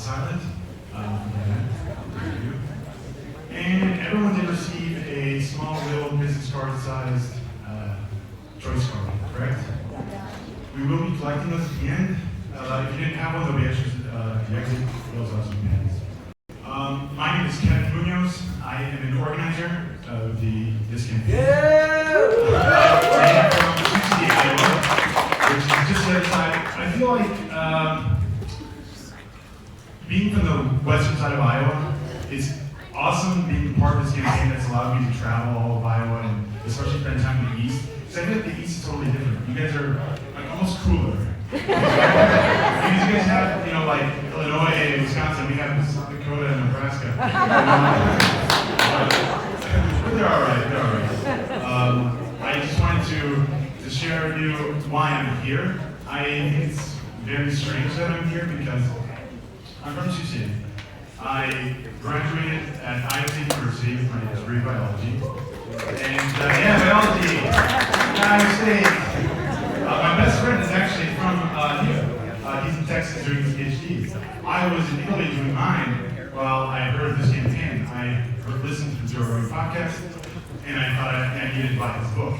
silent. Thank you. And everyone did receive a small little business card-sized choice card, correct? We will be collecting those at the end. If you didn't have one, there'll be extras at the exit. Those are some hands. My name is Kevin Munoz. I am an organizer of this campaign. I am from UC Iowa, which is just the other side. I feel like being from the western side of Iowa, it's awesome being part of this campaign that's allowed me to travel all of Iowa and especially spend time in the east. Because I feel like the east is totally different. You guys are like almost cooler. Because you guys have, like Illinois and Wisconsin, we have South Dakota and Nebraska. They're all right. I just wanted to share with you why I'm here. I think it's very strange that I'm here because I'm from Sioux City. I graduated at Iowa State University with my degree in biology. And biology, Iowa State. My best friend is actually from here. He's in Texas doing his PhD. I was in Italy doing mine while I heard this campaign. I listened to the Joe Rogan podcast, and I thought I needed to buy his book.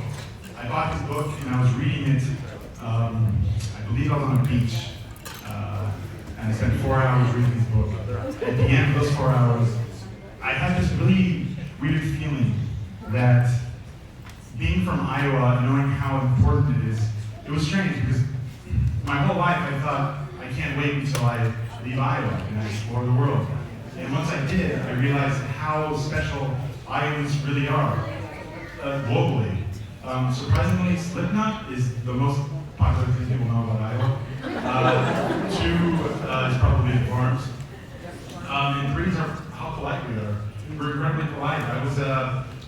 I bought his book, and I was reading it. I believe I was on a beach, and I spent 4 hours reading his book. At the end of those 4 hours, I had this really weird feeling that being from Iowa and knowing how important it is, it was strange because my whole life I thought, I can't wait until I leave Iowa and I explore the world. And once I did, I realized how special Iowans really are globally. Surprisingly, Slipknot is the most popular thing people know about Iowa. Two is probably the farms. And three is how polite we are. We're incredibly polite. I was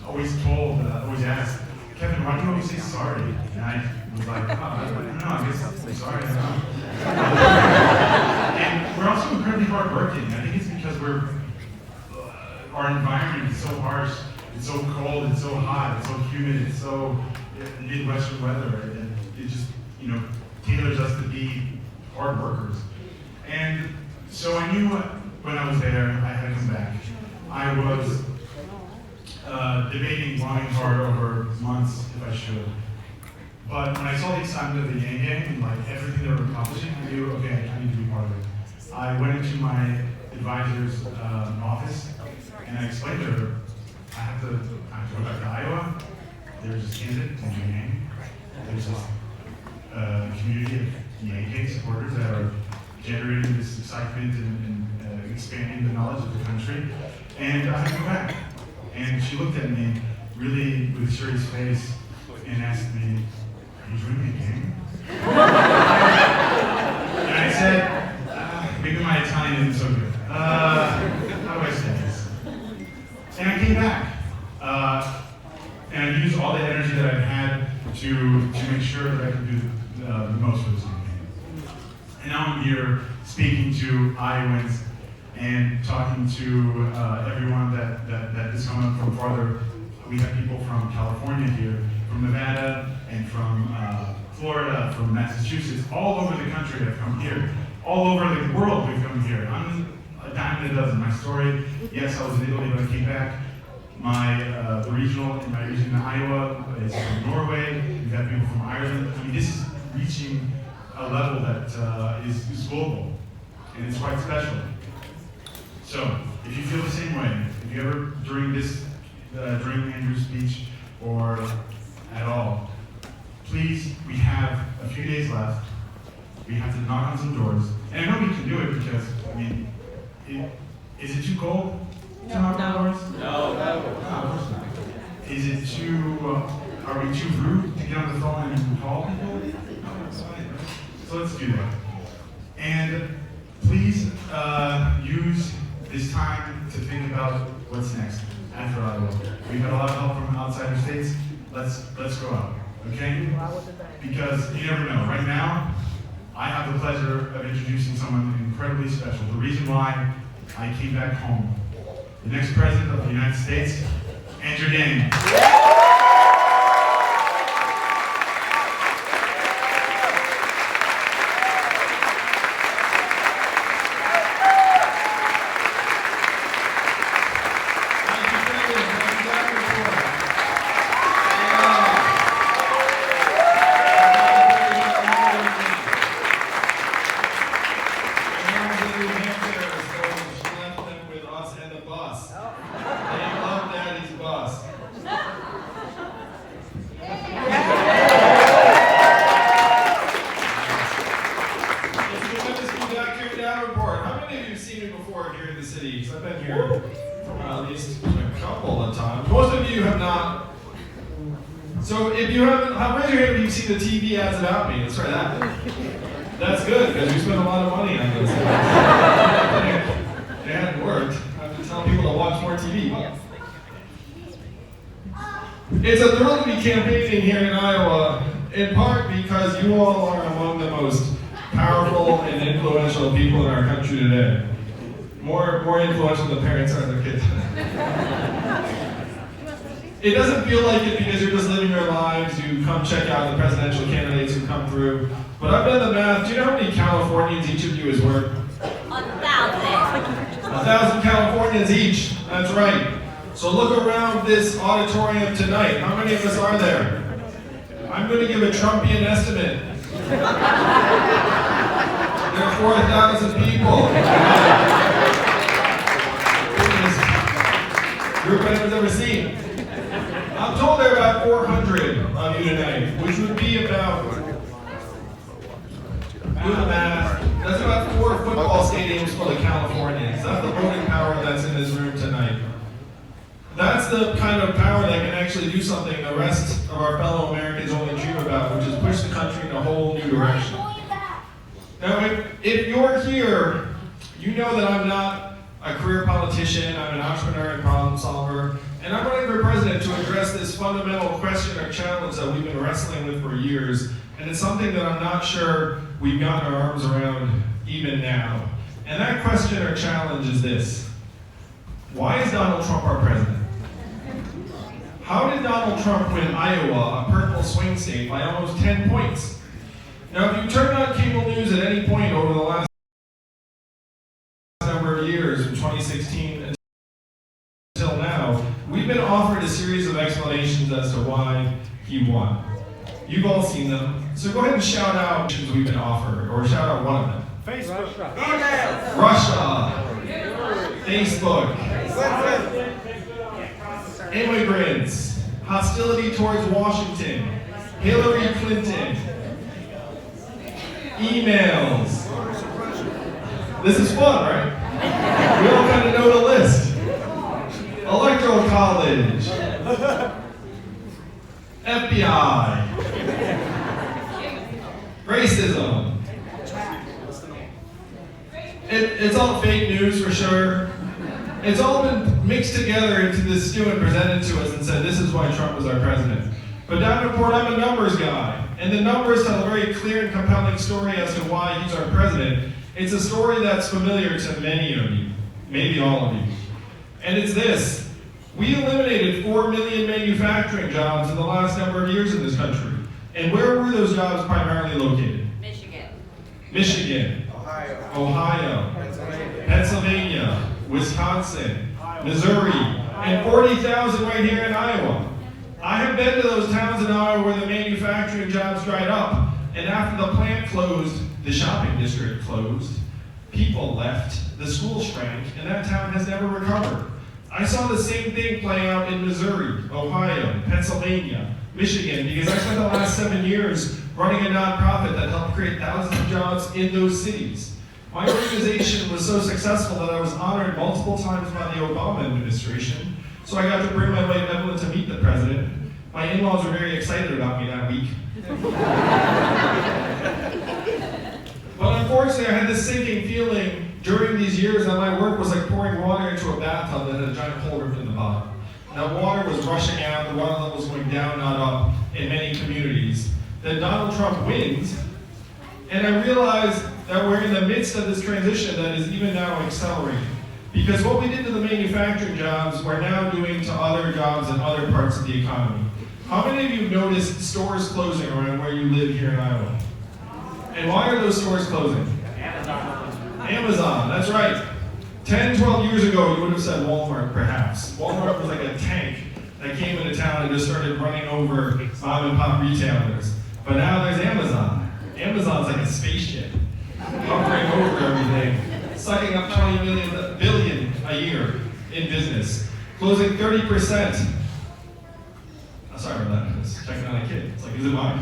always asked, Kevin, why do you always say sorry? And I was like, I don't know, I guess I'm sorry, I don't know. And we're also incredibly hardworking. I think it's because our environment is so harsh, it's so cold, it's so hot, it's so humid, it's so Midwestern weather, and it just, tailors us to be hard workers. And so I knew when I was there, I had to come back. I was debating long and hard over months if I should. But when I saw the excitement of the Yang Gang and like everything they were accomplishing, I knew, okay, I need to be part of it. I went into my advisor's office and I explained to her, I have to go back to Iowa. There's this candidate in the Yang. There's this community of Yang Gang supporters that are generating this excitement and expanding the knowledge of the country. And I had to go back. And she looked at me really with a serious face and asked me, are you joining the gang? And I said, maybe my Italian isn't so good. How do I say this? And I came back. And I used all the energy that I've had to make sure that I could do the most for this campaign. And now I'm here speaking to Iowans and talking to everyone that is coming up from farther. We have people from California here, from Nevada, and from Florida, from Massachusetts, all over the country have come here. All over the world we've come here. I'm a dime in a dozen. My story, yes, I was in Italy, but I came back. The regional in my region in Iowa is from Norway. We've had people from Ireland. I mean, this is reaching a level that is global, and it's quite special. So, if you feel the same way, if you ever during Andrew's speech or at all, please, we have a few days left. We have to knock on some doors. And I know we can do it because, is it too cold to knock on doors? No, of course not. Is it too, are we too rude to get on the phone and call people? No, it's fine. So let's do that. And please use this time to think about what's next after Iowa. We've had a lot of help from outside the states. Let's go out, okay? Because you never know. Right now, I have the pleasure of introducing someone incredibly special. The reason why I came back home. The next president of the United States, Andrew Yang. before here in the city, because I've been here at least a couple of times. Most of you have not. So if you haven't, raise your hand if you've seen the TV ads about me. Let's try that. That's good, because we spend a lot of money on those ads. They hadn't worked. I have to tell people to watch more TV. It's a thrill to be campaigning here in Iowa, in part because you all are among the most powerful and influential people in our country today. More influential than parents are their kids. It doesn't feel like it because you're just living your lives. You come check out the presidential candidates who come through. But I've done the math. Do you know how many Californians each of you is worth? 1,000. 1,000 Californians each. That's right. So look around this auditorium tonight. How many of us are there? I'm going to give a Trumpian estimate. There are 4,000 people. Biggest group anyone's ever seen. I'm told there are about 400 of you tonight, which would be about, do the math, that's about 4 football stadiums full of Californians. That's the voting power that's in this room tonight. That's the kind of power that can actually do something the rest of our fellow Americans only dream about, which is push the country in a whole new direction. Now, if you're here, you know that I'm not a career politician, I'm an entrepreneur and problem solver, and I'm running for president to address this fundamental question or challenge that we've been wrestling with for years, and it's something that I'm not sure we've gotten our arms around even now. And that question or challenge is this: why is Donald Trump our president? How did Donald Trump win Iowa, a purple swing state, by almost 10 points? Now, if you turn on cable news at any point over the last number of years, from 2016 until now, we've been offered a series of explanations as to why he won. You've all seen them, so go ahead and shout out what we've been offered, or shout out one of them. Facebook. Russia. Facebook. Immigrants. Hostility towards Washington. Hillary Clinton. Emails. This is fun, right? We all kind of know the list. Electoral college. FBI. Racism. It's all fake news for sure. It's all been mixed together into this stew and presented to us and said, this is why Trump was our president. But Davenport, I'm a numbers guy. And the numbers tell a very clear and compelling story as to why he's our president. It's a story that's familiar to many of you, maybe all of you. And it's this: we eliminated 4 million manufacturing jobs in the last number of years in this country. And where were those jobs primarily located? Michigan. Ohio. Pennsylvania. Wisconsin. Missouri. And 40,000 right here in Iowa. I have been to those towns in Iowa where the manufacturing jobs dried up, and after the plant closed, the shopping district closed, people left, the school shrank, and that town has never recovered. I saw the same thing play out in Missouri, Ohio, Pennsylvania, Michigan, because I spent the last 7 years running a nonprofit that helped create thousands of jobs in those cities. My organization was so successful that I was honored multiple times by the Obama administration. So I got to bring my wife Evelyn to meet the president. My in-laws were very excited about me that week. But unfortunately, I had this sinking feeling during these years that my work was like pouring water into a bathtub that had a giant hole ripped in the bottom. Now water was rushing out, the water level was going down, not up, in many communities. Then Donald Trump wins, and I realized that we're in the midst of this transition that is even now accelerating. Because what we did to the manufacturing jobs, we're now doing to other jobs in other parts of the economy. How many of you have noticed stores closing around where you live here in Iowa? And why are those stores closing? Amazon, that's right. 10, 12 years ago, you would have said Walmart, perhaps. Walmart was like a tank that came into town and just started running over mom and pop retailers. But now there's Amazon. Amazon's like a spaceship, hovering over everything, sucking up 20 billion a year in business, closing 30%. I'm sorry about that, I was checking on a kid. It's like, is it mine?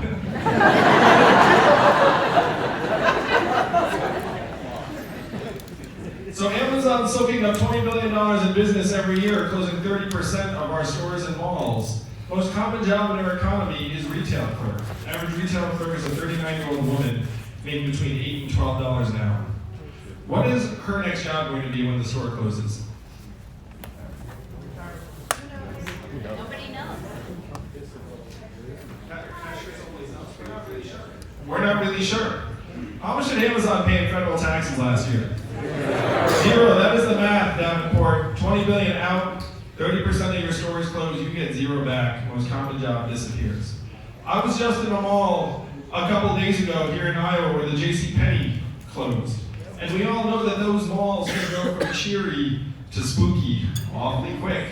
So Amazon's soaking up $20 billion in business every year, closing 30% of our stores and malls. Most common job in our economy is retail clerk. Average retail clerk is a 39-year-old woman making between $8 and $12 an hour. What is her next job going to be when the store closes? Nobody knows. We're not really sure. How much did Amazon pay in federal taxes last year? 0. That is the math, Davenport. 20 billion out, 30% of your stores close, you get 0 back. Most common job disappears. I was just in a mall a couple days ago here in Iowa where the JCPenney closed. And we all know that those malls can go from cheery to spooky awfully quick.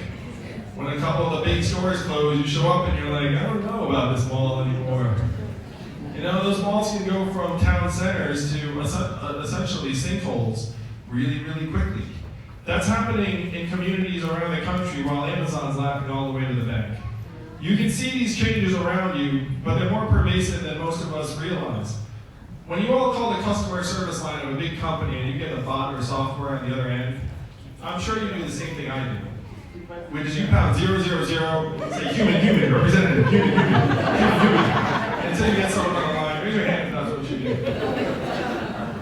When a couple of the big stores close, you show up and you're like, I don't know about this mall anymore. You know, those malls can go from town centers to essentially sinkholes really, really quickly. That's happening in communities around the country while Amazon's laughing all the way to the bank. You can see these changes around you, but they're more pervasive than most of us realize. When you all call the customer service line of a big company and you get a bot or software on the other end, I'm sure you do the same thing I do. Which is you pound 000, say human, representative, human. Until you get someone on the line, raise your hand if that's what you do.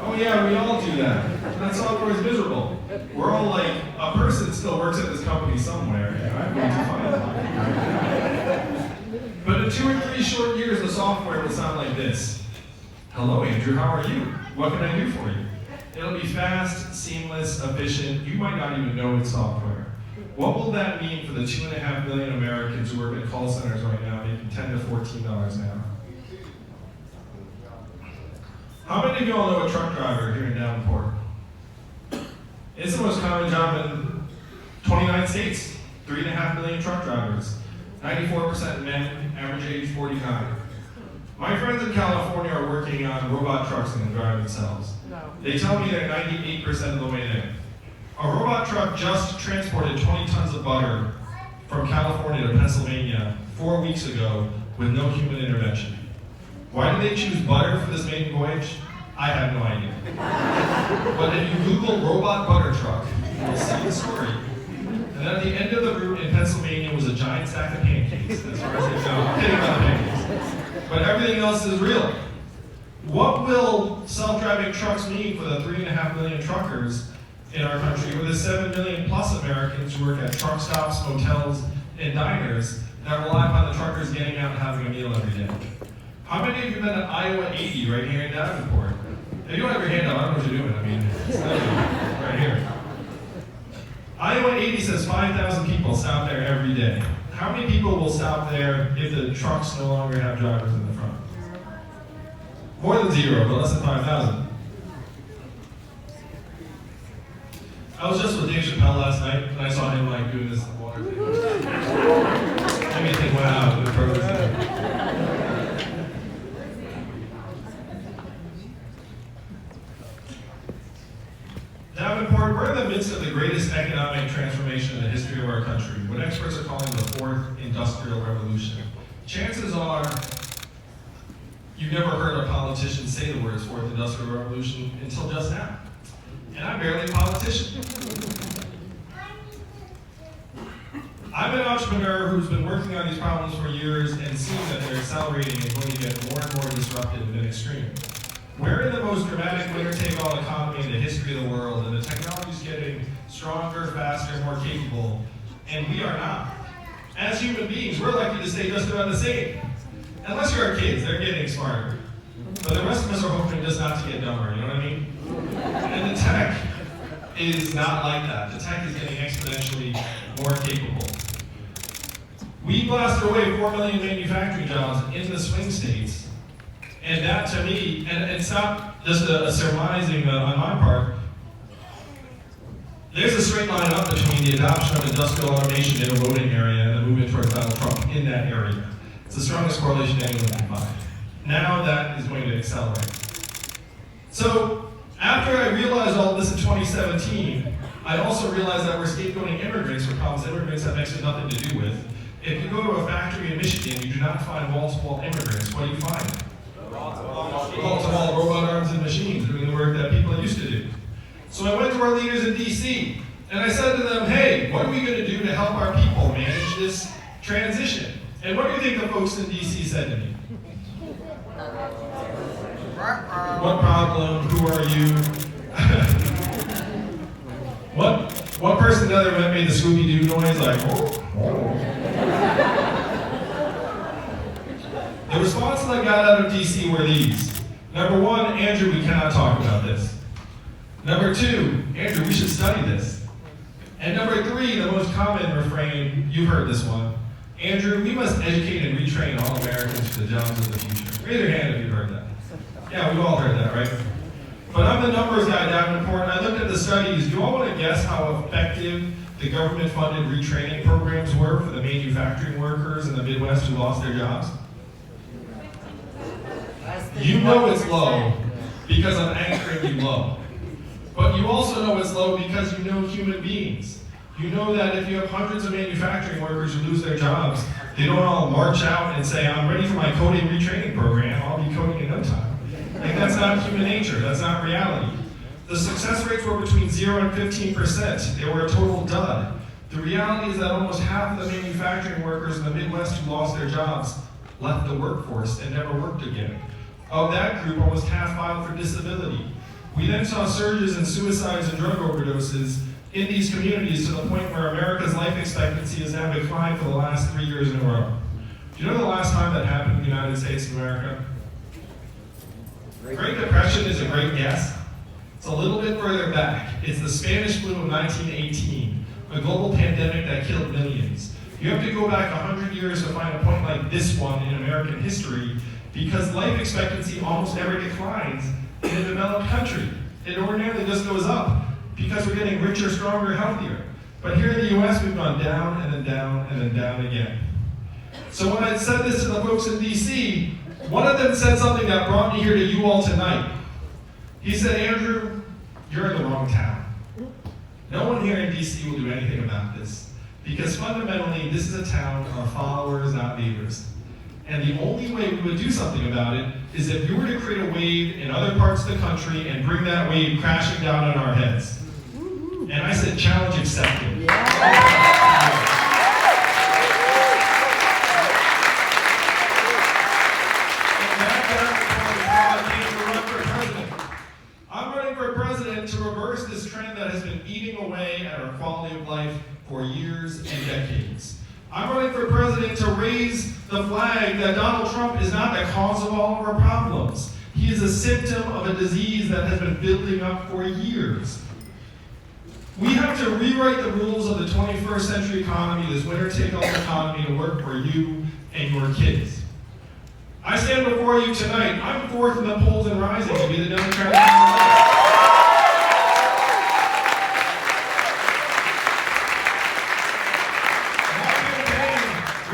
Oh yeah, we all do that. That software is miserable. We're all like, a person still works at this company somewhere. I'm going to find one. But in 2 or 3 short years, the software will sound like this. Hello Andrew, how are you? What can I do for you? It'll be fast, seamless, efficient. You might not even know it's software. What will that mean for the 2.5 million Americans who work at call centers right now making $10 to $14 an hour? How many of you all know a truck driver here in Davenport? It's the most common job in 29 states. 3.5 million truck drivers. 94% men, average age 49. My friends in California are working on robot trucks and drive themselves. They tell me they're 98% of the way there. A robot truck just transported 20 tons of butter from California to Pennsylvania 4 weeks ago with no human intervention. Why did they choose butter for this maiden voyage? I have no idea. But if you Google robot butter truck, you'll see the story. And then at the end of the route in Pennsylvania was a giant stack of pancakes, as far as they go. I'm kidding about the pancakes. But everything else is real. What will self-driving trucks mean for the 3.5 million truckers in our country, with the 7 million plus Americans who work at truck stops, hotels, and diners that rely upon the truckers getting out and having a meal every day? How many of you have been at Iowa 80 right here in Davenport? If you don't have your hand up, I don't know what you're doing. I mean, it's right here. Iowa 80 says 5,000 people stop there every day. How many people will stop there if the trucks no longer have drivers in the front? More than 0, but less than 5,000. I was just with Dave Chappelle last night, and I saw him like doing this water thing. Made me think, wow, the purpose there. Davenport, we're in the midst of the greatest economic transformation in the history of our country, what experts are calling the fourth industrial revolution. Chances are, you've never heard a politician say the words fourth industrial revolution until just now. And I'm barely a politician. I'm an entrepreneur who's been working on these problems for years and seeing that they're accelerating and going to get more and more disruptive and extreme. We're in the most dramatic winner-take-all economy in the history of the world, and the technology's getting stronger, faster, more capable, and we are not. As human beings, we're likely to stay just about the same. Unless you're our kids, they're getting smarter. But the rest of us are hoping just not to get dumber, you know what I mean? And the tech is not like that. The tech is getting exponentially more capable. We blasted away 4 million manufacturing jobs in the swing states. And that to me, and it's not just a surmising on my part, there's a straight line up between the adoption of industrial automation in a voting area and the movement towards Donald Trump in that area. It's the strongest correlation anyone can find. Now that is going to accelerate. So, after I realized all this in 2017, I also realized that we're scapegoating immigrants for problems immigrants have next to nothing to do with. If you go to a factory in Michigan, you do not find wall-to-wall immigrants. What do you find? Wall-to-wall robot arms and machines doing the work that people used to do. So I went to our leaders in DC, and I said to them, hey, what are we going to do to help our people manage this transition? And what do you think the folks in DC said to me? What problem? Who are you? What person the other made the Scooby-Doo noise like, oh, oh. The responses I got out of DC were these. Number one, Andrew, we cannot talk about this. Number two, Andrew, we should study this. And number three, the most common refrain, you've heard this one. Andrew, we must educate and retrain all Americans for the jobs of the future. Raise your hand if you've heard that. Yeah, we've all heard that, right? But I'm the numbers guy, Davenport, and I looked at the studies. Do you all want to guess how effective the government-funded retraining programs were for the manufacturing workers in the Midwest who lost their jobs? You know it's low because I'm anchoring you low. But you also know it's low because you know human beings. You know that if you have hundreds of manufacturing workers who lose their jobs, they don't all march out and say, I'm ready for my coding retraining program, I'll be coding in no time. Like, that's not human nature, that's not reality. The success rates were between 0 and 15%. They were a total dud. The reality is that almost half of the manufacturing workers in the Midwest who lost their jobs left the workforce and never worked again. Of that group, almost half filed for disability. We then saw surges in suicides and drug overdoses in these communities to the point where America's life expectancy has now declined for the last 3 years in a row. Do you know the last time that happened in the United States of America? The Great Depression is a great guess. It's a little bit further back. It's the Spanish flu of 1918, a global pandemic that killed millions. You have to go back 100 years to find a point like this one in American history because life expectancy almost never declines in a developed country. It ordinarily just goes up because we're getting richer, stronger, healthier. But here in the US, we've gone down and then down and then down again. So when I said this to the folks in DC, one of them said something that brought me here to you all tonight. He said, Andrew, you're in the wrong town. No one here in DC will do anything about this because fundamentally, this is a town of followers, not leaders. And the only way we would do something about it is if you were to create a wave in other parts of the country and bring that wave crashing down on our heads. And I said, challenge accepted. Yeah. I'm running for president to reverse this trend that has been eating away at our quality of life for years and decades. I'm running for president to raise the flag that Donald Trump is not the cause of all of our problems. He is a symptom of a disease that has been building up for years. We have to rewrite the rules of the 21st century economy, this winner-take-all economy, to work for you and your kids. I stand before you tonight. I'm fourth in the polls and rising to be the Democratic nominee.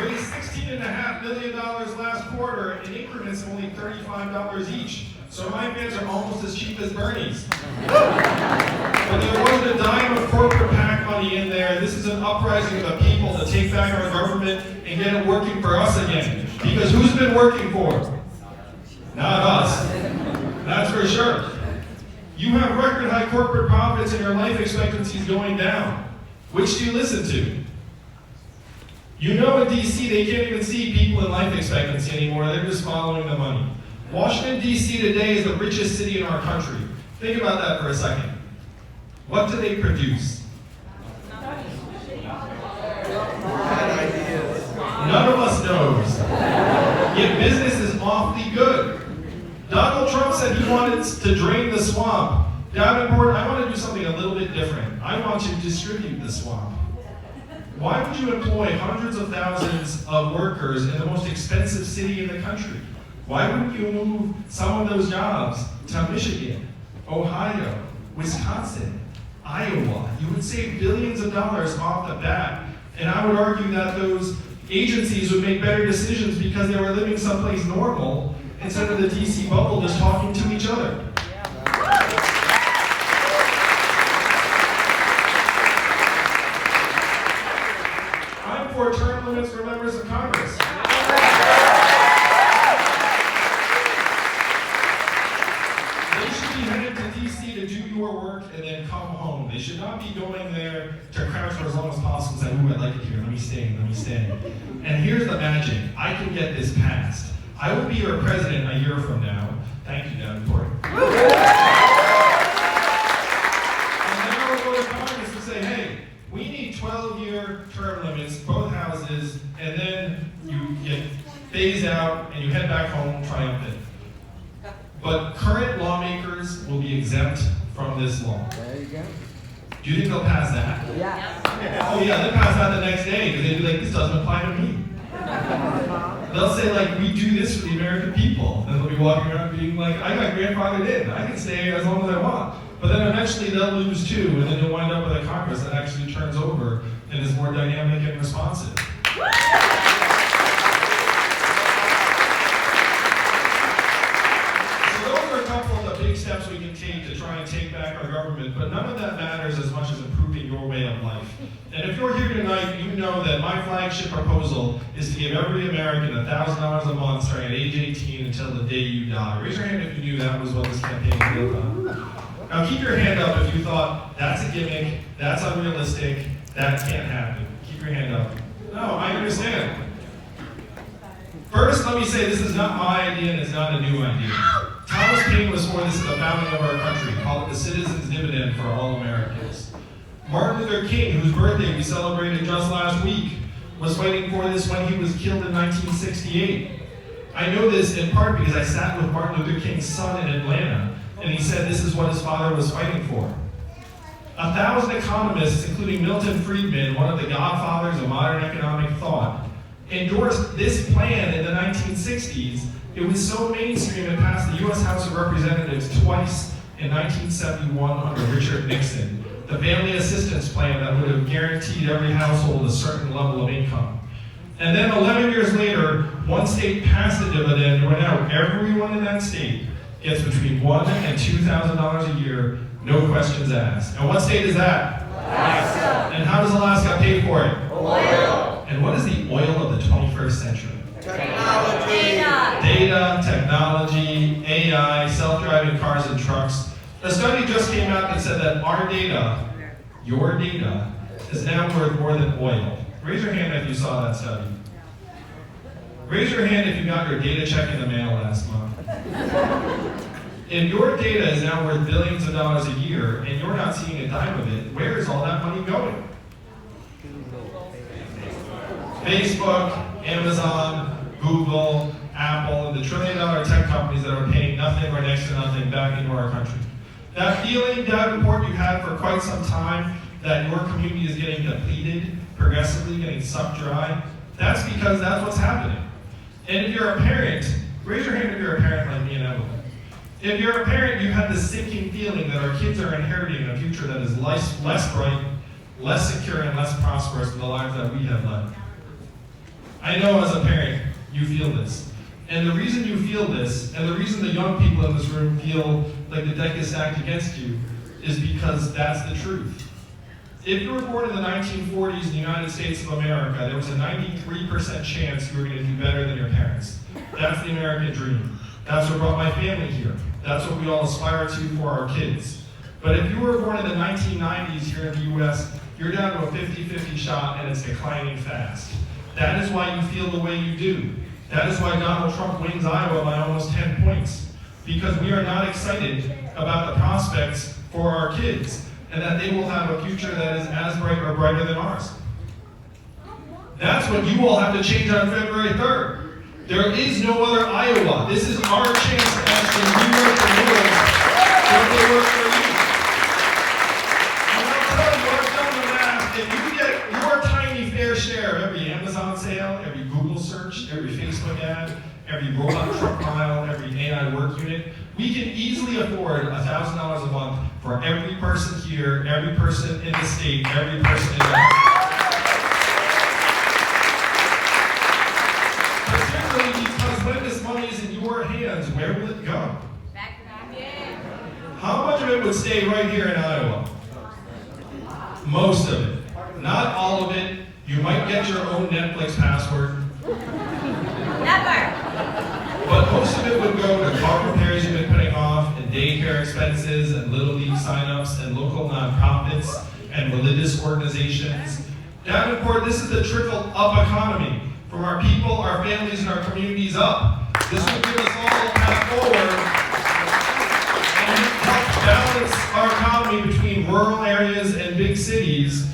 $16.5 million last quarter in increments of only $35 each. So my fans are almost as cheap as Bernie's. But there wasn't a dime of corporate PAC money in there. This is an uprising of the people to take back our government and get it working for us again. Because who's been working for it? Not us. That's for sure. You have record high corporate profits and your life expectancy is going down. Which do you listen to? You know in DC they can't even see people in life expectancy anymore, they're just following the money. Washington DC today is the richest city in our country. Think about that for a second. What do they produce? None of us knows. Yet business is awfully good. Donald Trump said he wanted to drain the swamp. Davenport, I want to do something a little bit different. I want to distribute the swamp. Why would you employ hundreds of thousands of workers in the most expensive city in the country? Why wouldn't you move some of those jobs to Michigan, Ohio, Wisconsin, Iowa? You would save billions of dollars off the bat. And I would argue that those agencies would make better decisions because they were living someplace normal instead of the DC bubble just talking to each other. I'm for term limits for members of Congress. They should be headed to DC to do your work and then come not be going there to crouch for as long as possible and say, ooh, I like it here, let me stay. And here's the magic. I can get this passed. I will be your president a year from now. Thank you, Davenport. And then I will go to Congress and say, hey, we need 12-year term limits, both houses, and then you get phased out and you head back home triumphant. But current lawmakers will be exempt from this law. There you go. Do you think they'll pass that? Yeah. Oh yeah, they'll pass that the next day because they'll be like, this doesn't apply to me. They'll say like, we do this for the American people. And they'll be walking around being like, I got grandfathered in. I can stay as long as I want. But then eventually they'll lose too, and then you'll wind up with a Congress that actually turns over and is more dynamic and responsive. Steps we can take to try and take back our government, but none of that matters as much as improving your way of life. And if you're here tonight, you know that my flagship proposal is to give every American $1,000 a month starting at age 18 until the day you die. Raise your hand if you knew that was what this campaign was built on. Now keep your hand up if you thought, that's a gimmick, that's unrealistic, that can't happen. Keep your hand up. No, I understand. First, let me say this is not my idea and it's not a new idea. Thomas Paine was for this at the founding of our country, called it the citizens' dividend for all Americans. Martin Luther King, whose birthday we celebrated just last week, was fighting for this when he was killed in 1968. I know this in part because I sat with Martin Luther King's son in Atlanta, and he said this is what his father was fighting for. 1,000 economists, including Milton Friedman, one of the godfathers of modern economic thought, endorsed this plan in the 1960s. It was so mainstream it passed the U.S. House of Representatives twice in 1971 under Richard Nixon, the family assistance plan that would have guaranteed every household a certain level of income. And then 11 years later, one state passed the dividend where now everyone in that state gets between $1,000 and $2,000 a year, no questions asked. And what state is that? Alaska. And how does Alaska pay for it? Oil. And what is the oil of the 21st century? Technology. Data, technology, AI, self-driving cars and trucks. A study just came out that said that our data, your data, is now worth more than oil. Raise your hand if you saw that study. Raise your hand if you got your data check in the mail last month. If your data is now worth billions of dollars a year and you're not seeing a dime of it, where is all that money going? Facebook, Amazon, Google, Apple, and the trillion-dollar tech companies that are paying nothing or next to nothing back into our country. That feeling, Davenport, you've had for quite some time that your community is getting depleted, progressively getting sucked dry, that's because that's what's happening. And if you're a parent, raise your hand if you're a parent like me and Evelyn. If you're a parent, you have this sinking feeling that our kids are inheriting a future that is less bright, less secure, and less prosperous than the lives that we have led. I know as a parent, you feel this. And the reason you feel this, and the reason the young people in this room feel like the deck is stacked against you, is because that's the truth. If you were born in the 1940s in the United States of America, there was a 93% chance you were going to do better than your parents. That's the American dream. That's what brought my family here. That's what we all aspire to for our kids. But if you were born in the 1990s here in the US, you're down to a 50-50 shot and it's declining fast. That is why you feel the way you do. That is why Donald Trump wins Iowa by almost 10 points. Because we are not excited about the prospects for our kids and that they will have a future that is as bright or brighter than ours. That's what you all have to change on February 3rd. There is no other Iowa. This is our chance to actually rewrite the rules so they work for you. And I'll tell you, I've done the math. If you get your tiny fair share of every Amazon sale, every Google search, every Facebook ad, every robot truck mile, every AI work unit, we can easily afford $1,000 a month for every person here, every person in the state, every person in the because when this money is in your hands, where will it go? Back in. How much of it would stay right here in Iowa? Most of it. Not all of it. You might get your own Netflix password. Never. But most of it would go to car repairs you've been putting off, and daycare expenses, and Little League signups, and local nonprofits, and religious organizations. Davenport, this is the trickle-up economy. From our people, our families, and our communities up. This will give us all a path forward and help balance our economy between rural areas and big cities,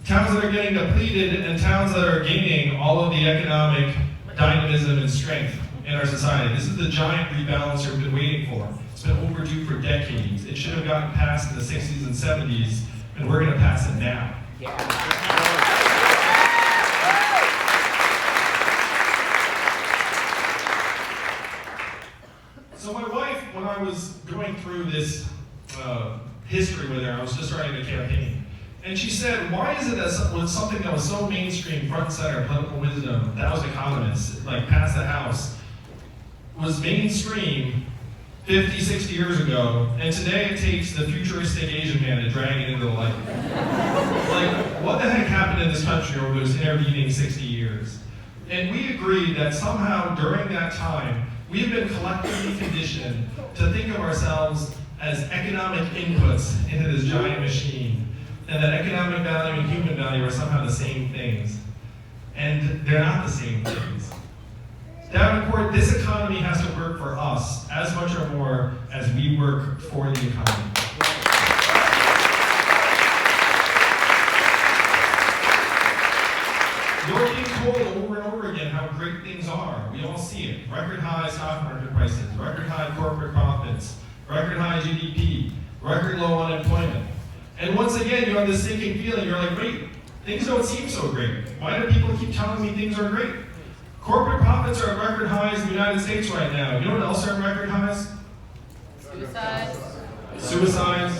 towns that are getting depleted and towns that are gaining all of the economic dynamism and strength in our society. This is the giant rebalance we've been waiting for. It's been overdue for decades. It should have gotten passed in the 60s and 70s, and we're going to pass it now. So my wife, when I was going through this history with her, I was just writing a campaign, and she said, why is it that with something that was so mainstream, front and center, political wisdom, 1,000 economists, like passed the House, was mainstream 50, 60 years ago, and today it takes the futuristic Asian man to drag it into the light. Like, what the heck happened in this country over those intervening 60 years? And we agreed that somehow during that time, we have been collectively conditioned to think of ourselves as economic inputs into this giant machine, and that economic value and human value are somehow the same things. And they're not the same things. Davenport, this economy has to work for us as much or more as we work for the economy. You're being told over and over again how great things are. We all see it. Record high stock market prices, record high corporate profits, record high GDP, record low unemployment. And once again, you have this sinking feeling. You're like, wait, things don't seem so great. Why do people keep telling me things are great? Corporate profits are at record highs in the United States right now. You know what else are at record highs? Suicides,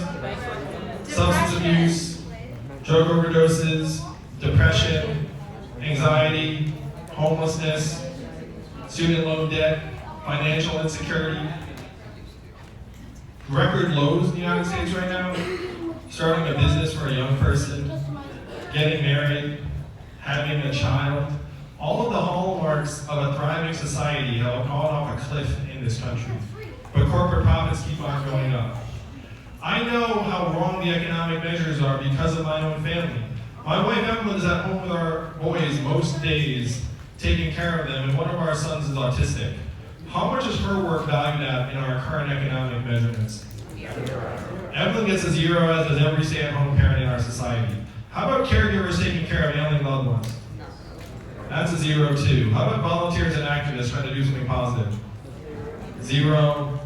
substance abuse, drug overdoses, depression, anxiety, homelessness, student loan debt, financial insecurity. Record lows in the United States right now. Starting a business for a young person, getting married, having a child. All of the hallmarks of a thriving society have gone off a cliff in this country. But corporate profits keep on going up. I know how wrong the economic measures are because of my own family. My wife Evelyn is at home with our boys most days, taking care of them, and one of our sons is autistic. How much is her work valued at in our current economic measurements? Evelyn gets a 0, as does every stay-at-home parent in our society. How about caregivers taking care of ailing loved ones? That's a 0 too. How about volunteers and activists trying to do something positive? 0.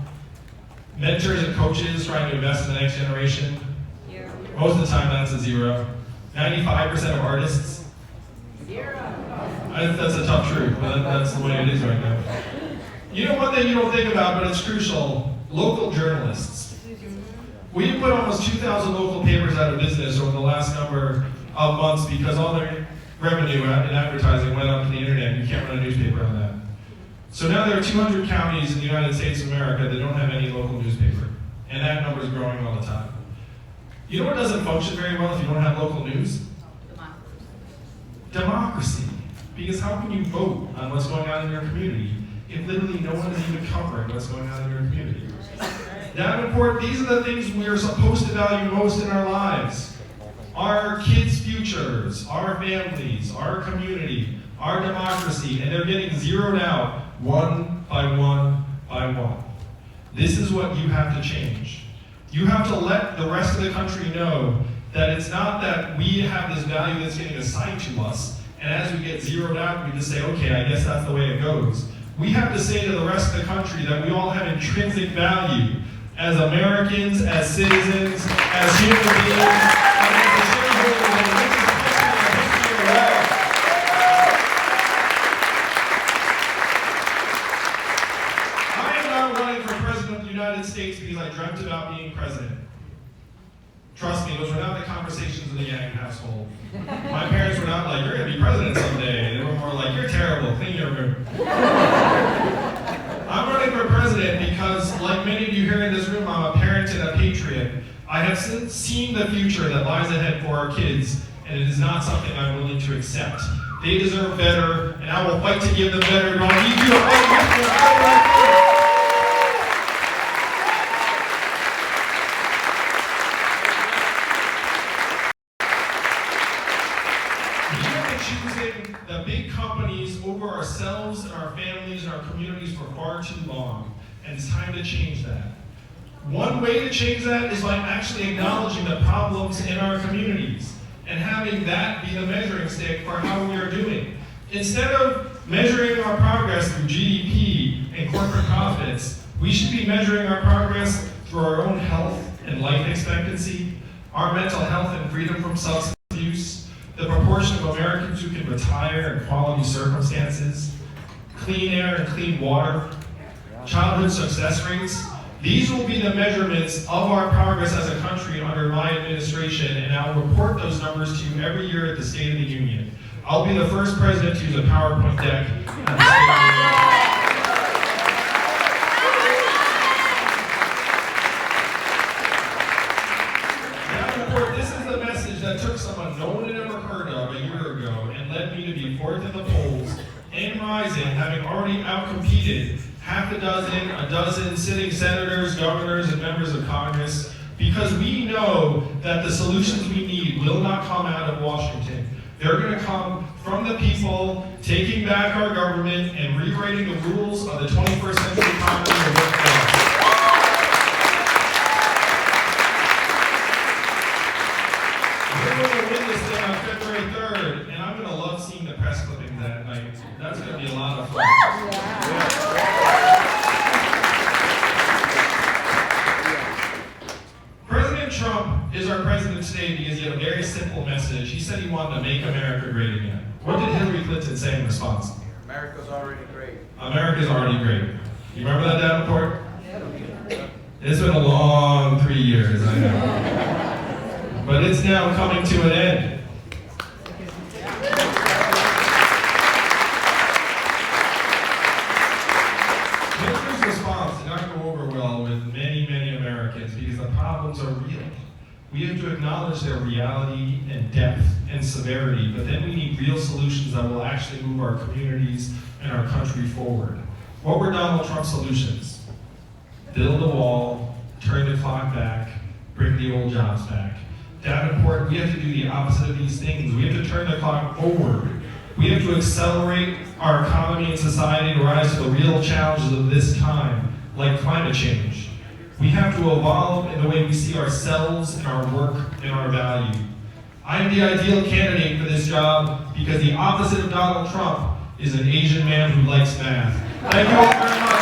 Mentors and coaches trying to invest in the next generation? Most of the time that's a 0. 95% of artists? 0. That's a tough truth, but that's the way it is right now. You know one thing you don't think about, but it's crucial? Local journalists. We've put almost 2,000 local papers out of business over the last number of months because all their revenue in advertising went up to the internet. You can't run a newspaper on that. So now there are 200 counties in the United States of America that don't have any local newspaper. And that number is growing all the time. You know what doesn't function very well if you don't have local news? Democracy. Because how can you vote on what's going on in your community if literally no one is even covering what's going on in your community? Davenport, these are the things we are supposed to value most in our lives. Our kids' futures, our families, our community, our democracy, and they're getting zeroed out one by one by one. This is what you have to change. You have to let the rest of the country know that it's not that we have this value that's getting assigned to us, and as we get zeroed out, we just say, okay, I guess that's the way it goes. We have to say to the rest of the country that we all have intrinsic value as Americans, as citizens, as human beings, and as the shareholders of the richest country in the history of the world. I am not running for president of the United States because I dreamt about being president. Trust me, those were not the conversations in the Yang household. My parents were not like, you're going to be president someday. They were more like, you're terrible, clean your room. I'm running for president because, like many of you here in this room, I'm a parent and a patriot. I have seen the future that lies ahead for our kids, and it is not something I'm willing to accept. They deserve better, and I will fight to give them better, and I'll need you to fight with me. been choosing the big companies over ourselves and our families and our communities for far too long, and it's time to change that. One way to change that is by actually acknowledging the problems in our communities and having that be the measuring stick for how we are doing. Instead of measuring our progress through GDP and corporate profits, we should be measuring our progress through our own health and life expectancy, our mental health and freedom from substance abuse, the proportion of Americans who can retire in quality circumstances, clean air and clean water, childhood success rates. These will be the measurements of our progress as a country under my administration, and I'll report those numbers to you every year at the State of the Union. I'll be the first president to use a PowerPoint deck at the State of the Union. Davenport, this is the message that took someone no one had ever heard of a year ago and led me to be fourth in the polls and rising, having already outcompeted half a dozen sitting senators, governors, and members of Congress, because we know that the solutions we need will not come out of Washington. They're going to come from the people, taking back our government and rewriting the rules of the 21st century economy and workforce. We're going to win this thing on February 3rd, and I'm going to love seeing the press clippings that night. That's going to be a lot of fun. President Trump is our president today because he had a very simple message. He said he wanted to make America great again. What did Hillary Clinton say in response? America's already great. America's already great. You remember that, Davenport? It's been a long 3 years, I know. But it's now coming to an end. Hillary's response did not go over well with many Americans because the problems are real. We have to acknowledge their reality and depth and severity, but then we need real solutions that will actually move our communities and our country forward. What were Donald Trump's solutions? Build a wall, turn the clock back, bring the old jobs back. Davenport, we have to do the opposite of these things. We have to turn the clock forward. We have to accelerate our economy and society to rise to the real challenges of this time, like climate change. We have to evolve in the way we see ourselves and our work and our value. I am the ideal candidate for this job because the opposite of Donald Trump is an Asian man who likes math. Thank you all very much.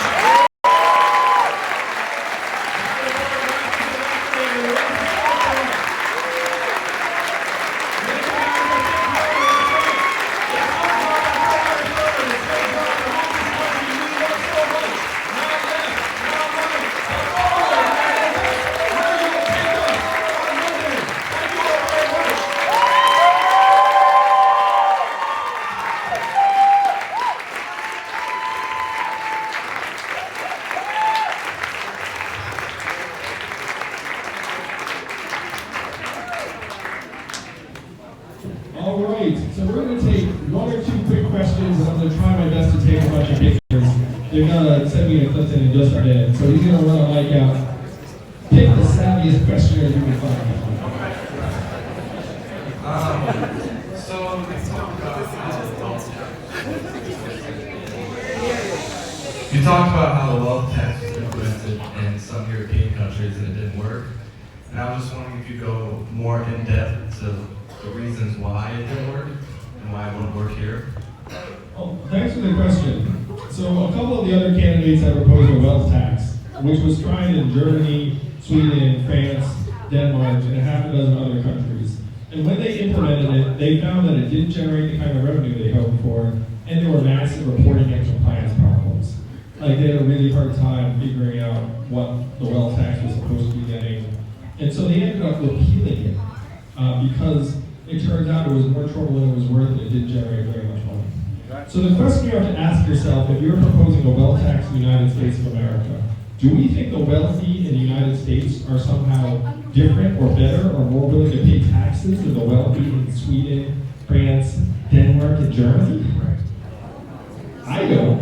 All right, so we're going to take one or two quick questions, and I'm going to try my best to take a bunch of pictures. They're going to send me to Clinton in just a minute, so he's going to run a mic out. Pick the savviest questioners you can find. You talked about how the wealth tax was implemented in some European countries and it didn't work. And I was just wondering if you go more in depth to the reasons why it didn't work and why it won't work here. Oh, thanks for the question. So a couple of the other candidates have proposed a wealth tax, which was tried in Germany, Sweden, France, Denmark, and a half a dozen other countries. And when they implemented it, they found that it didn't generate the kind of revenue they hoped for, and there were massive reporting and compliance problems. Like, they had a really hard time figuring out what the wealth tax was supposed to be getting. And so they ended up repealing it because it turns out it was more trouble than it was worth, and it didn't generate very much money. So the question you have to ask yourself, if you're proposing a wealth tax in the United States of America, do we think the wealthy in the United States are somehow different or better or more willing to pay taxes than the wealthy in Sweden, France, Denmark, and Germany? I don't.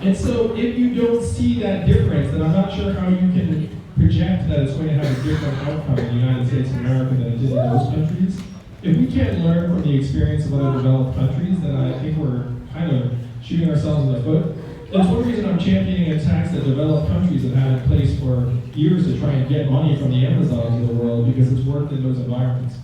And so if you don't see that difference, then I'm not sure how you can project that it's going to have a different outcome in the United States of America than it did in those countries. if we can't learn from the experience of other developed countries, then I think we're kind of shooting ourselves in the foot. That's one reason I'm championing a tax that developed countries have had in place for years to try and get money from the Amazons of the world because it's worked in those environments.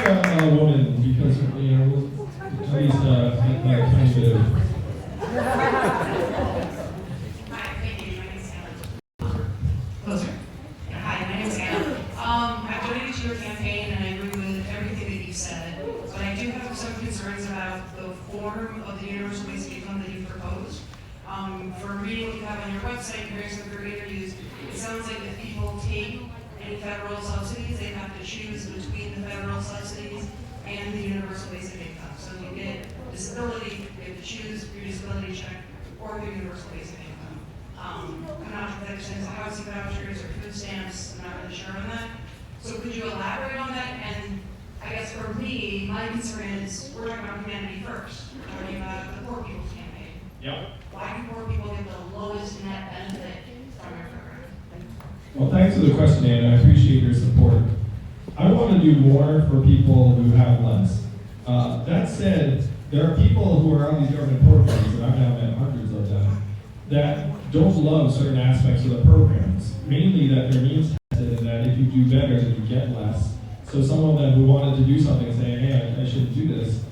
A woman, because you know, at least like a tiny bit of. Hi, thank you. My name is Anna. Closer. Hi, my name is Anna. I've donated to your campaign and I agree with everything that you said, but I do have some concerns about the form of the universal basic income that you proposed. From reading what you have on your website, hearing some of your interviews, it sounds like if people take any federal subsidies, they have to choose between the federal subsidies and the universal basic income. So if you get disability, you have to choose your disability check or your universal basic income. I'm not sure if that extends to housing vouchers or food stamps. I'm not really sure on that. So could you elaborate on that? And I guess for me, my concern is we're talking about humanity first. We're talking about the poor people's campaign. Yep. Why do poor people get the lowest net benefit from your program? Well, thanks for the question, Anna. I appreciate your support. I want to do more for people who have less. That said, there are people who are on these government programs, and I've now met hundreds of them, that don't love certain aspects of the programs, mainly that they're means tested and that if you do better, then you get less. So some of them who wanted to do something saying, hey, I shouldn't do this.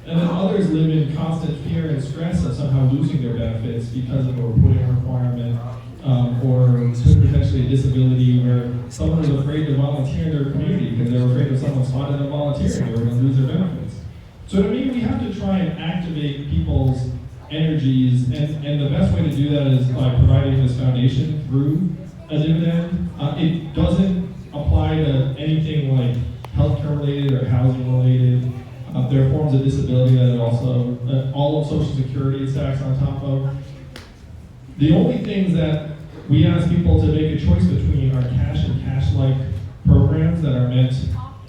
And then others live in constant fear and stress of somehow losing their benefits because of a reporting requirement or potentially a disability where someone is afraid to volunteer in their community because they're afraid if someone spotted them volunteering, they were going to lose their benefits. So to me, we have to try and activate people's energies, and the best way to do that is by providing this foundation through a dividend. It doesn't apply to anything like healthcare related or housing related. There are forms of disability that are also, all of Social Security is taxed on top of. The only things that we ask people to make a choice between are cash and cash-like programs that are meant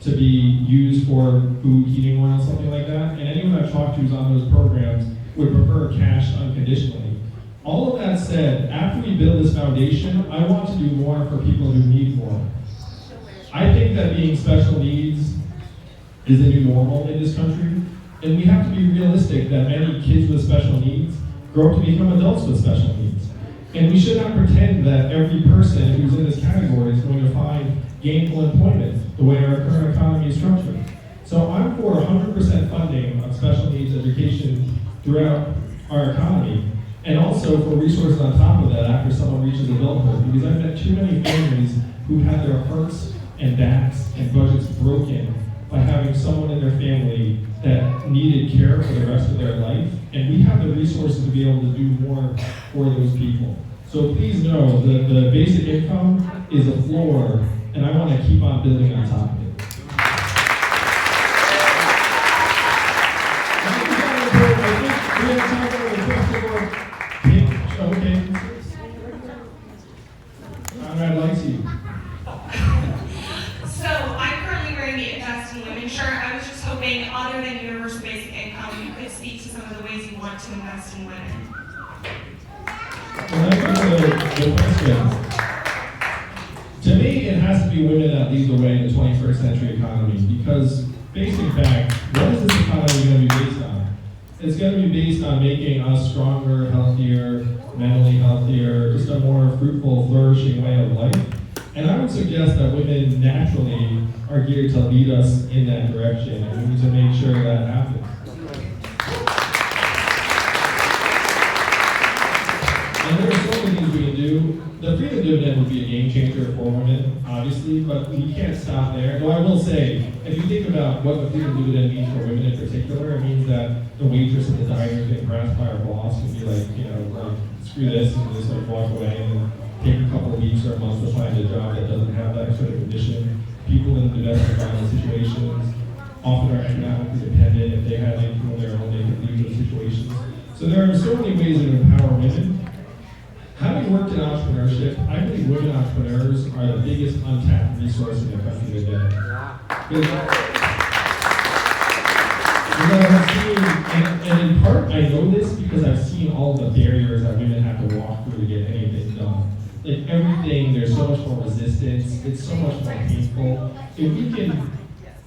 to be used for food, heating oil, something like that. And anyone I've talked to who's on those programs would prefer cash unconditionally. All of that said, after we build this foundation, I want to do more for people who need more. I think that being special needs is the new normal in this country, and we have to be realistic that many kids with special needs grow up to become adults with special needs. And we should not pretend that every person who's in this category is going to find gainful employment the way our current economy is structured. So I'm for 100% funding of special needs education throughout our economy, and also for resources on top of that after someone reaches adulthood, because I've met too many families who had their hearts and backs and budgets broken by having someone in their family that needed care for the rest of their life, and we have the resources to be able to do more for those people. So please know that the basic income is a floor, and I want to keep on building on top of it. Okay. Conrad likes you. So I'm currently wearing the Invest in Women shirt. I was just hoping, other than universal basic income, you could speak to some of the ways you want to invest in women. Well, thank you for the question. To me, it has to be women that lead the way in the 21st century economy, because basic fact, what is this economy going to be based on? It's going to be based on making us stronger, healthier, mentally healthier, just a more fruitful, flourishing way of life. And I would suggest that women naturally are geared to lead us in that direction, and we need to make sure that happens. And there are so many things we can do. The freedom dividend would be a game changer for women, obviously, but we can't stop there. Though I will say, if you think about what the freedom dividend means for women in particular, it means that the waitress at the diner is getting harassed by her boss can be like, like, screw this, and just like walk away and take a couple of weeks or a month to find a job that doesn't have that sort of condition. People in domestic violence situations often are economically dependent. If they have income of their own, they can leave those situations. So there are so many ways to empower women. Having worked in entrepreneurship, I believe women entrepreneurs are the biggest untapped resource in the country today. Because I've seen, and in part I know this because I've seen all the barriers that women have to walk through to get anything done. Like everything, there's so much more resistance, it's so much more painful. If we can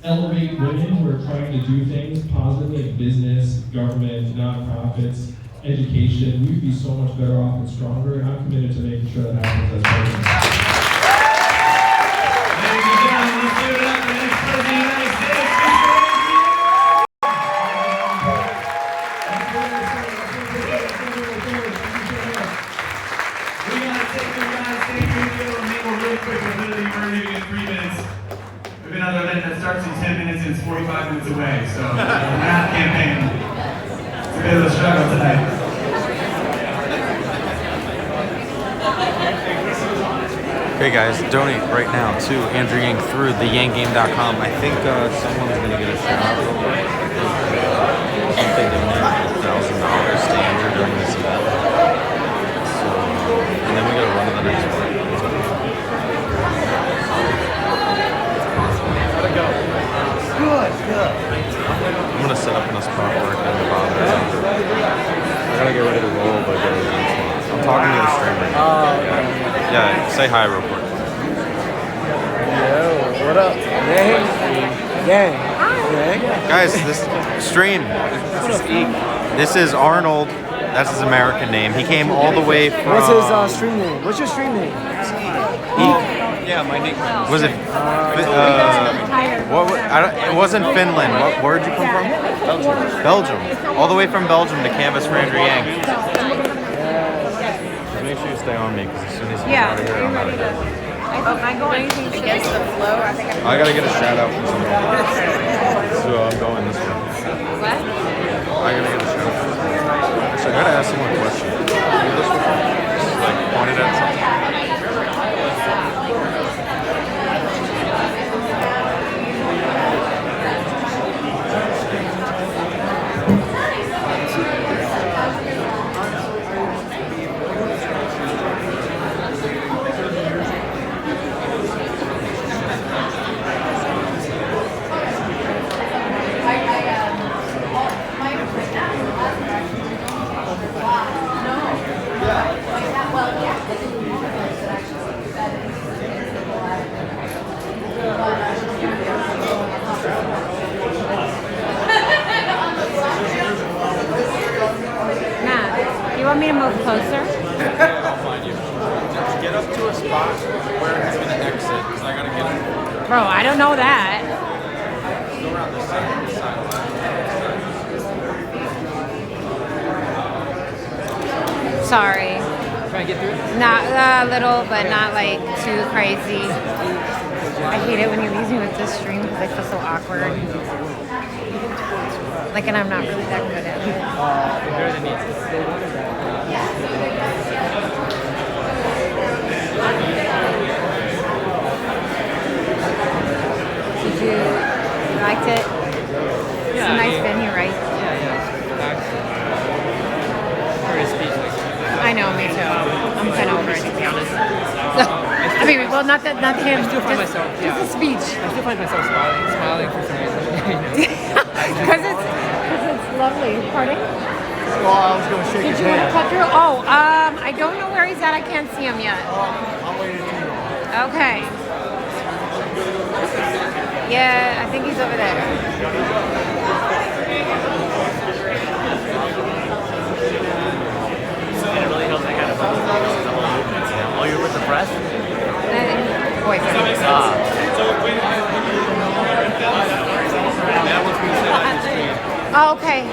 elevate women who are trying to do things positively in business, government, nonprofits, education, we'd be so much better off and stronger, and I'm committed to making sure that happens as president. Ladies and gentlemen, let's give it up for the next president of the United States, We gotta take you guys, thank you, and mingle real quick. We're literally burning in 3 minutes. We've been another event that starts in 10 minutes and it's 45 minutes away, so the math campaign, it's a bit of a struggle tonight. Hey guys, donate right now to Andrew Yang through theyanggame.com. I think someone's gonna get a shout out. I think they donated $1,000 to Andrew during this event. So, and then we gotta run to the next one. Gotta go. Good. I'm gonna set up in a spot where I can bother. I gotta get ready to roll, but get I'm talking to the streamer. Yeah, say hi real quick. Yo, what up? Gang. Guys, this stream. This is Arnold. That's his American name. He came all the way from. What's his stream name? What's your stream name? Yeah, my nickname. Was it? It wasn't Finland. Where'd you come from? Belgium. All the way from Belgium to canvas for Andrew Yang. Just make sure you stay on me because as soon as you get out of here, I'm out of here. Am I going against the flow? I think I gotta get a shout out from someone. So I'm going this way. What? I gotta get a shout out. So I gotta ask someone a question. You this before? Just like pointed at something. You want me to move closer? I'll find you. Just get up to a spot where he's gonna exit, because I gotta get him. Bro, I don't know that. Go around this side. Sorry. Trying to get through? Not a little, but not like too crazy. I hate it when you leave me with this stream because I feel so awkward. Like, and I'm not really that good at it. Better than me. Did you liked it? It's a nice venue, right? Very speechless. I know, me too. I'm kind of over it, to be honest. So, I mean, well, not him. I still find myself. Just the speech. I still find myself smiling for some reason. Because it's lovely. Pardon? Well, I was going to shake Did his you want to hand. cut through? Oh, I don't know where he's at. I can't see him yet. I'm waiting for you. Okay. Yeah, I think he's over there. It really helps that kind of focus on the whole movements. Oh, you're with the press? Boyfriend. That wants me to say that on the screen. Oh, okay.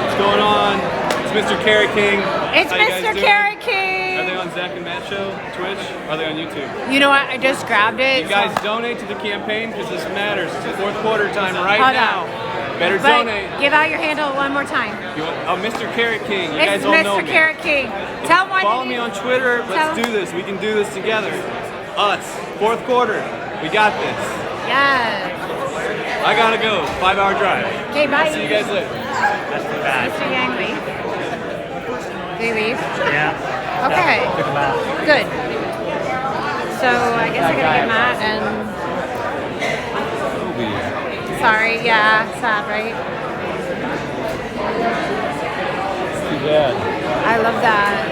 What's going on? It's Mr. Carrot King. It's How you guys Mr. doing? Carrot Are they King. on Zach and Matt show, Twitch? Are they on YouTube? You know what? I just grabbed it. You guys donate to the campaign because this matters. It's the fourth quarter time right Hold now. Better But donate. give out your handle one more time. Oh, Mr. Carrot King. You It's guys all know Mr. me. Carrot King. Tell one. Follow me on Twitter. Let's do this. We can do this together. Us. Fourth quarter. We got this. Yes. I gotta go. 5-hour drive. Okay, bye. See you guys later. Mr. Yang, leave. Do you leave? Yeah. Okay. Took a bath. Good. So I guess I gotta get Matt and sorry. Yeah, sad, right? Too bad. I love that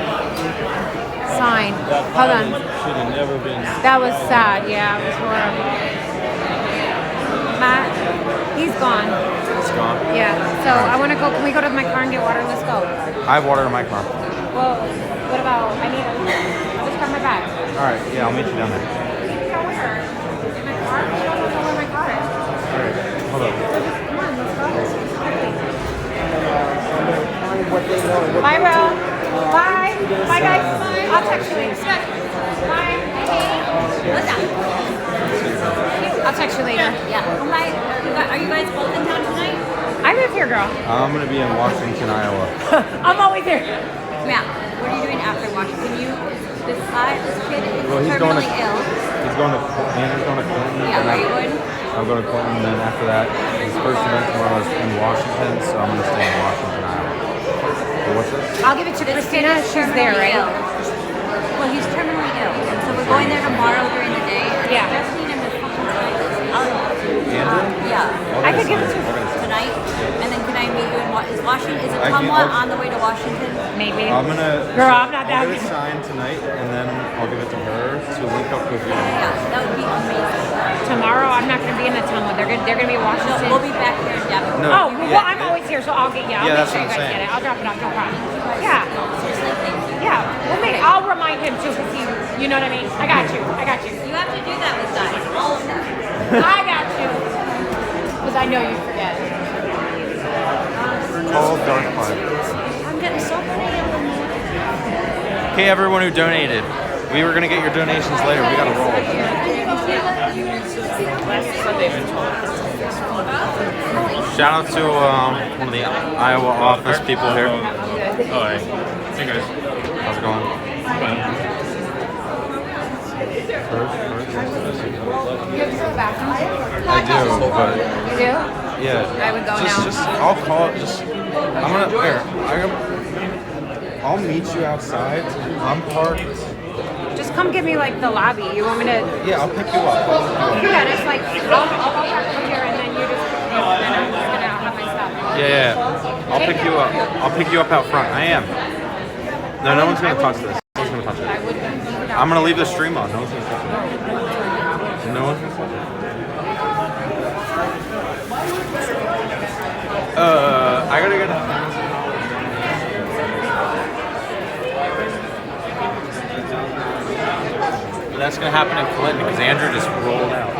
sign. Hold on. Should have never been. That was sad. Yeah, it was horrible. Matt, he's gone. It's gone. Yeah. So I want to go. Can we go to my car and get water? Let's go. I have water in my car. Well, what about? I need. I'll just grab my bag. All right. Yeah, I'll meet you down there. Go where? In my car? You don't know where my car is. All right. Hold up. So just come on. Let's go. Bye, bro. Bye. Bye, guys. I'll text you later. Bye. Hey. What's up? I'll text you later. Yeah. Bye. Are you guys both in town tonight? I live here, girl. I'm gonna be in Washington, Iowa. I'm always here. Yeah. What are you doing after Washington? This kid is Well, he's going to. terminally ill. He's going to. Andrew's going to Clinton. Yeah, and where are you going? I'm going to Clinton, and then after that, his first event tomorrow is in Washington, so I'm going to stay in Washington, Iowa. Well, what's this? I'll give it to Christina. She's there, right? Ill. Well, he's terminally ill. So we're going there tomorrow during the day. Yeah. I just need him to fucking sign this. Andrew? Yeah. I could give it to Tonight? And then can I meet you in Washington? Is it I can- Tumwa I'll- on the way to Washington? Maybe. I'm gonna. Girl, I'm not I'll that get it good. signed tonight, and then I'll give it to her to link up with you. Yeah, that would be amazing. Tomorrow, I'm not going to be in the town. They're going to be in No, Washington. we'll be back here in Davenport. No. Oh, Yeah, well, I'm always here, so I'll get, I'll Yeah, make that's sure you what guys I'm get it. saying. I'll drop it off, no problem. Yeah. Seriously, thank you. Yeah. I'll remind him too, because you know what I mean? I got you. You have to do that with guys, all of them. I got you. Because I know you forget. Call Dark Cloud. I'm getting so pretty. Okay, everyone who donated. We were gonna get your donations later. We gotta roll. Shout out to one of the Iowa office people here. Oh, hey guys. How's it going? You have to go back. I do, but You do? yeah. I would go now. Just I'll call it. I'm gonna here. I'll meet you outside. I'm parked. Just come give me like the lobby. You want me to? Yeah, I'll pick you up. Yeah, just like I'll go back from here and then you just. And then I'm just gonna have my stuff. Yeah. I'll pick you up. I'll pick you up out front. I am. No one's gonna touch this. No one's gonna touch it. I'm gonna leave the stream on. No one's gonna touch it. No one's gonna touch it. I gotta get. That's gonna happen in Clinton because Andrew just rolled out.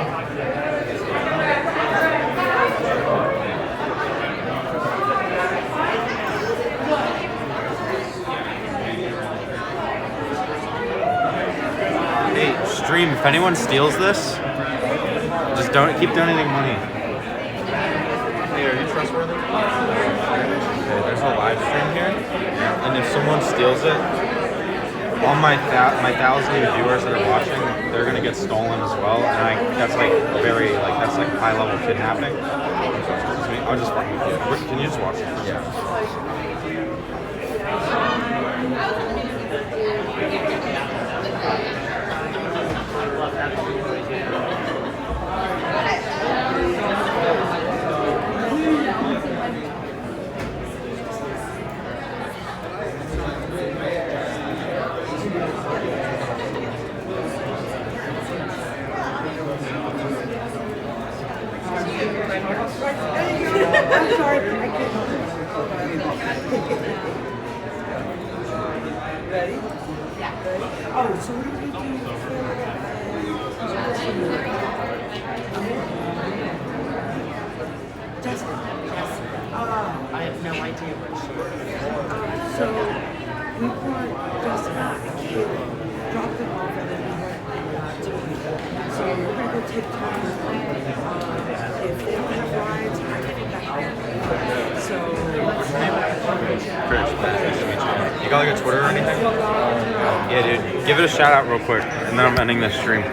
Hey, stream, if anyone steals this, just don't keep donating money. Hey, are you trustworthy? Okay, there's a live stream here, and if someone steals it, all my 1,000 viewers that are watching, they're gonna get stolen as well, and that's like very that's like high level kidnapping. I'll just fucking with you. Can you just watch it? Yeah. I have no idea what she is. So we brought Jessica a kid, dropped them off, and then we went to people. So we're gonna go take time. If they don't have rides, I can get back there. So Chris, nice to meet you. You got like a Twitter or anything? Yeah, dude. Give it a shout out real quick, and then I'm ending this stream.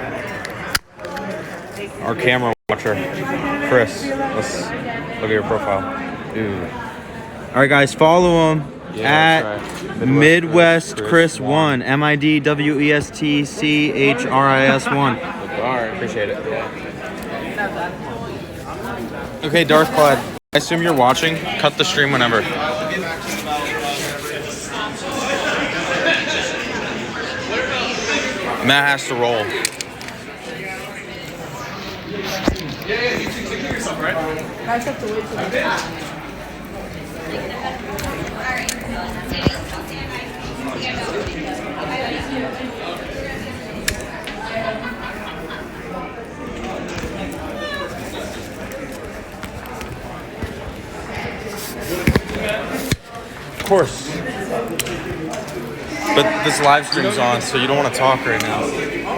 Our camera watcher, Chris. Let's look at your profile. Dude. All right, guys, follow him at Midwest Chris 1. MIDWESTCHRIS 1. All right, Appreciate it. Okay, Darth Clyde. I assume you're watching. Cut the stream whenever. Matt has to roll. Yeah, you take care of yourself, right? Guys have to wait for the Of course. But this live stream's on, so you don't want to talk right now.